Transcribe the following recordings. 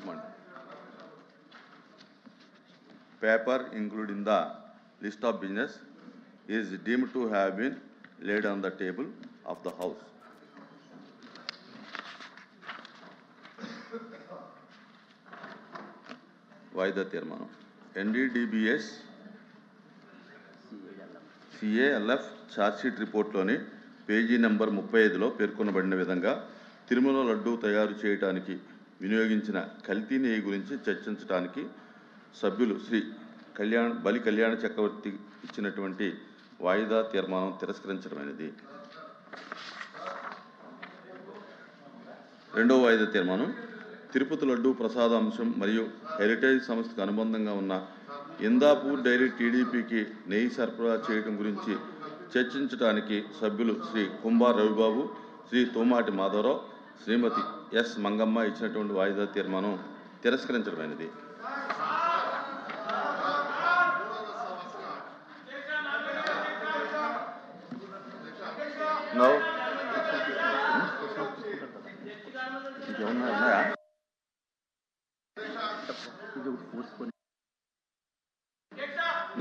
recommend. Paper including the list of business is deemed to have been laid on the table of the House. వాయిదా తీర్మానం NDDBS CALF charge sheet రిపోర్ట్లోని page number 35లో పేర్కొనబడిన విధంగా తిరుమల లడ్డూ తయారు చేయడానికి వినియోగించిన కల్తీ నెయ్యి గురించి చర్చించడానికి సభ్యులు శ్రీ బలి కళ్యాణ చక్రవర్తి ఇచ్చినటువంటి వాయిదా తీర్మానం తిరస్కరించడమైనది. రెండవ వాయిదా తీర్మానం తిరుపతి లడ్డూ ప్రసాదాంశం మరియు హెరిటేజ్ సంస్థకు అనుబంధంగా ఉన్న ఇందాపూర్ డైరీ టీడీపీకి నెయ్యి సరఫరా చేయడం గురించి చర్చించడానికి సభ్యులు శ్రీ కుంభార్ రవిబాబు, శ్రీ తోమాటి మాధవరావు, శ్రీమతి ఎస్ మంగమ్మ ఇచ్చినటువంటి వాయిదా తీర్మానం తిరస్కరించడమైనది.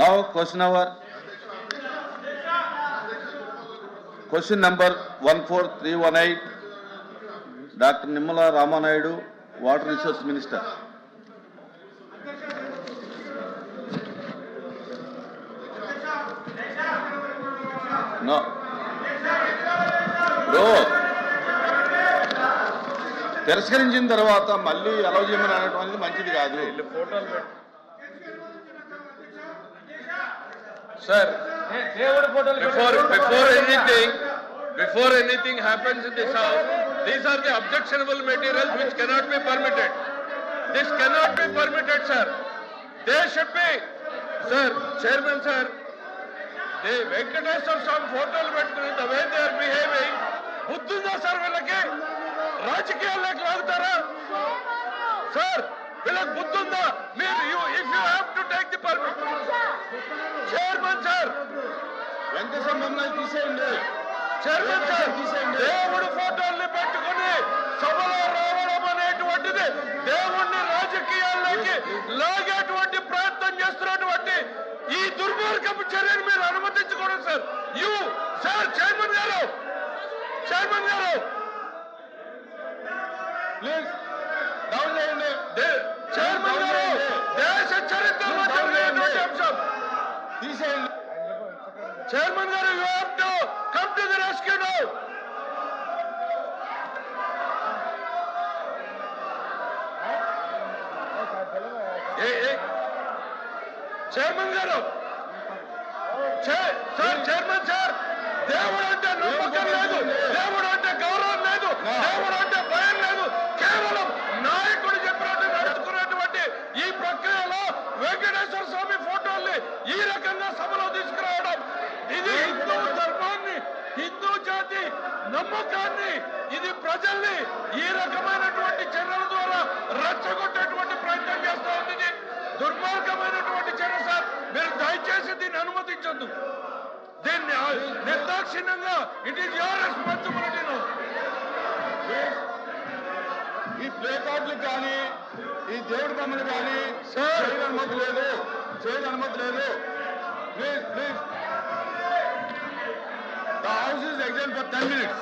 Now question number 14318, Dr. Nimmala Ramanayudu, Water Resource Minister. No. Bro. తిరస్కరించిన తర్వాత మళ్ళీ అలౌ చేయమని అనడం అనేది మంచిది కాదు. Sir, before anything happens in this house, these are the objectionable materials which cannot be permitted. This cannot be permitted, sir. They should be, sir, Chairman, sir. The Venkateswara Swami photos పెట్టుకుని the way they are behaving, బుద్ధుందా sir వీళ్ళకి? రాజకీయాల్లోకి లాగుతారా sir? వీళ్ళకి బుద్ధుందా? మీరు if you have to take the permit, chairman sir, Venkateshwara తీసేయండి. Chairman sir, దేవుడు ఫోటోల్ని పెట్టుకుని సభలో రావడం అనేటువంటిది దేవుణ్ణి రాజకీయాల్లోకి లాగేటువంటి ప్రయత్నం చేస్తున్నటువంటి ఈ దుర్మార్గపు చర్యను మీరు అనుమతించకూడదు సార్. యూ సార్, చైర్మన్ గారు ప్లీజ్ డౌన్ చేయండి. చైర్మన్ గారు, దేశ చరిత్రలో జరిగినటువంటి అంశం తీసేయండి. చైర్మన్ గారు, you have to come to the rescue now. Chairman గారు, సార్, చైర్మన్ సార్, దేవుడు అంటే నమ్మకం లేదు, దేవుడు అంటే గౌరవం లేదు, దేవుడు అంటే భయం లేదు. కేవలం నాయకుడు చెప్పినట్టు నడుచుకున్నటువంటి ఈ ప్రక్రియలో వెంకటేశ్వర స్వామి ఫోటోల్ని ఈ రకంగా సభలో తీసుకురావడం, ఇది హిందూ ధర్మాన్ని, హిందూ జాతి నమ్మకాన్ని, ఇది ప్రజల్ని ఈ రకమైనటువంటి చర్యల ద్వారా రెచ్చగొట్టేటువంటి ప్రయత్నం చేస్తూ ఉంది. ఇది దుర్మార్గమైనటువంటి చర్య సార్. మీరు దయచేసి దీన్ని అనుమతించొద్దు. దీన్ని నిర్దాక్షిణ్యంగా, ఇట్ ఈస్ యువర్ రెస్పాన్సిబిలిటీ. ఈ ప్లే కార్డులకు కానీ, ఈ దేవుడి బొమ్మలు కానీ చేయని అనుమతి లేదు. Please the house is exam for 10 minutes.